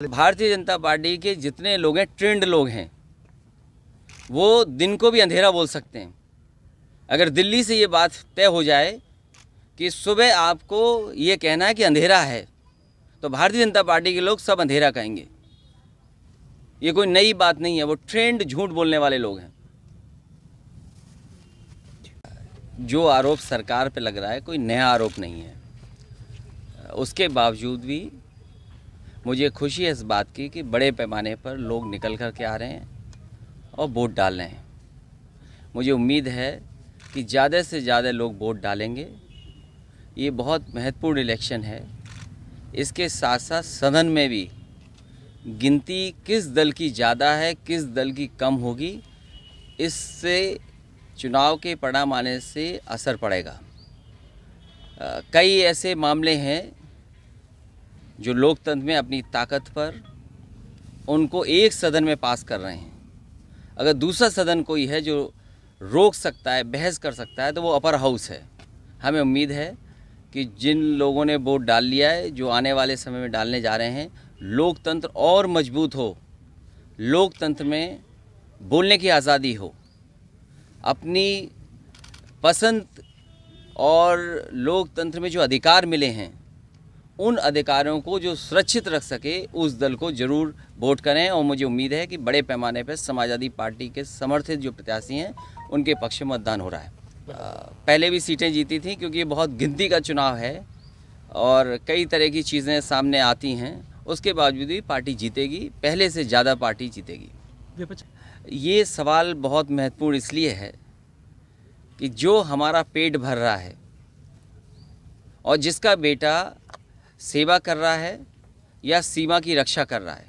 Bharatiya Janata party के जितने लोग हैं, ट्रेंड लोग हैं, वो दिन को भी अंधेरा बोल सकते हैं। अगर दिल्ली से ये बात तय हो जाए कि सुबह आपको ये कहना है कि अंधेरा है, तो भारतीय जनता पार्टी के लोग सब अंधेरा कहेंगे। ये कोई नई बात नहीं है, वो ट्रेंड झूठ बोलने वाले लोग हैं। जो आरोप सरकार पे लग रहा है कोई नया आरोप नहीं है। उसके बावजूद भी मुझे खुशी है इस बात की कि बड़े पैमाने पर लोग निकल कर के आ रहे हैं और वोट डाल रहे हैं। मुझे उम्मीद है कि ज़्यादा से ज़्यादा लोग वोट डालेंगे। ये बहुत महत्वपूर्ण इलेक्शन है। इसके साथ साथ सदन में भी गिनती किस दल की ज़्यादा है, किस दल की कम होगी, इससे चुनाव के परिणाम आने से असर पड़ेगा। कई ऐसे मामले हैं जो लोकतंत्र में अपनी ताकत पर उनको एक सदन में पास कर रहे हैं। अगर दूसरा सदन कोई है जो रोक सकता है, बहस कर सकता है, तो वो अपर हाउस है। हमें उम्मीद है कि जिन लोगों ने वोट डाल लिया है, जो आने वाले समय में डालने जा रहे हैं, लोकतंत्र और मजबूत हो, लोकतंत्र में बोलने की आज़ादी हो, अपनी पसंद और लोकतंत्र में जो अधिकार मिले हैं उन अधिकारों को जो सुरक्षित रख सके, उस दल को ज़रूर वोट करें। और मुझे उम्मीद है कि बड़े पैमाने पर समाजवादी पार्टी के समर्थित जो प्रत्याशी हैं उनके पक्ष में मतदान हो रहा है। पहले भी सीटें जीती थी, क्योंकि ये बहुत गिनती का चुनाव है और कई तरह की चीज़ें सामने आती हैं। उसके बावजूद भी पार्टी जीतेगी, पहले से ज़्यादा पार्टी जीतेगी। ये सवाल बहुत महत्वपूर्ण इसलिए है कि जो हमारा पेट भर रहा है और जिसका बेटा सेवा कर रहा है या सीमा की रक्षा कर रहा है,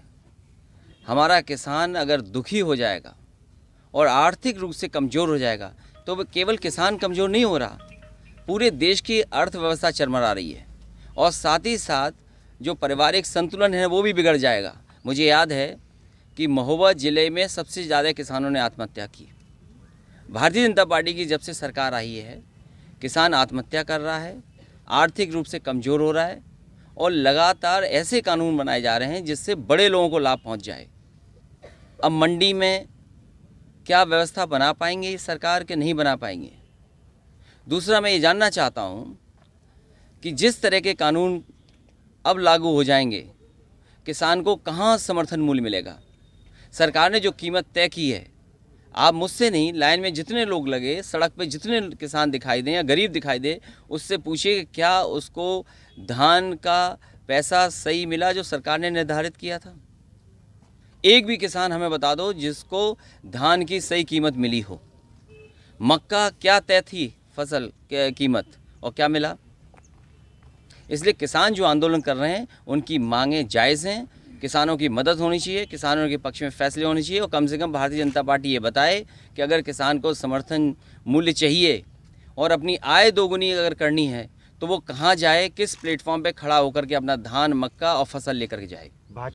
हमारा किसान अगर दुखी हो जाएगा और आर्थिक रूप से कमज़ोर हो जाएगा, तो वो केवल किसान कमज़ोर नहीं हो रहा, पूरे देश की अर्थव्यवस्था चरमरा रही है और साथ ही साथ जो पारिवारिक संतुलन है वो भी बिगड़ जाएगा। मुझे याद है कि महोबा ज़िले में सबसे ज़्यादा किसानों ने आत्महत्या की। भारतीय जनता पार्टी की जब से सरकार आई है, किसान आत्महत्या कर रहा है, आर्थिक रूप से कमज़ोर हो रहा है और लगातार ऐसे कानून बनाए जा रहे हैं जिससे बड़े लोगों को लाभ पहुंच जाए। अब मंडी में क्या व्यवस्था बना पाएंगे ये सरकार के, नहीं बना पाएंगे। दूसरा, मैं ये जानना चाहता हूं कि जिस तरह के कानून अब लागू हो जाएंगे, किसान को कहां समर्थन मूल्य मिलेगा। सरकार ने जो कीमत तय की है, आप मुझसे नहीं, लाइन में जितने लोग लगे, सड़क पे जितने किसान दिखाई दें या गरीब दिखाई दे, उससे पूछिए कि क्या उसको धान का पैसा सही मिला जो सरकार ने निर्धारित किया था। एक भी किसान हमें बता दो जिसको धान की सही कीमत मिली हो। मक्का क्या तय थी फसल कीमत और क्या मिला। इसलिए किसान जो आंदोलन कर रहे हैं उनकी मांगें जायज़ हैं। किसानों की मदद होनी चाहिए, किसानों के पक्ष में फैसले होने चाहिए और कम से कम भारतीय जनता पार्टी ये बताए कि अगर किसान को समर्थन मूल्य चाहिए और अपनी आय दोगुनी अगर करनी है, तो वो कहाँ जाए, किस प्लेटफॉर्म पे खड़ा होकर के अपना धान, मक्का और फसल लेकर के जाए।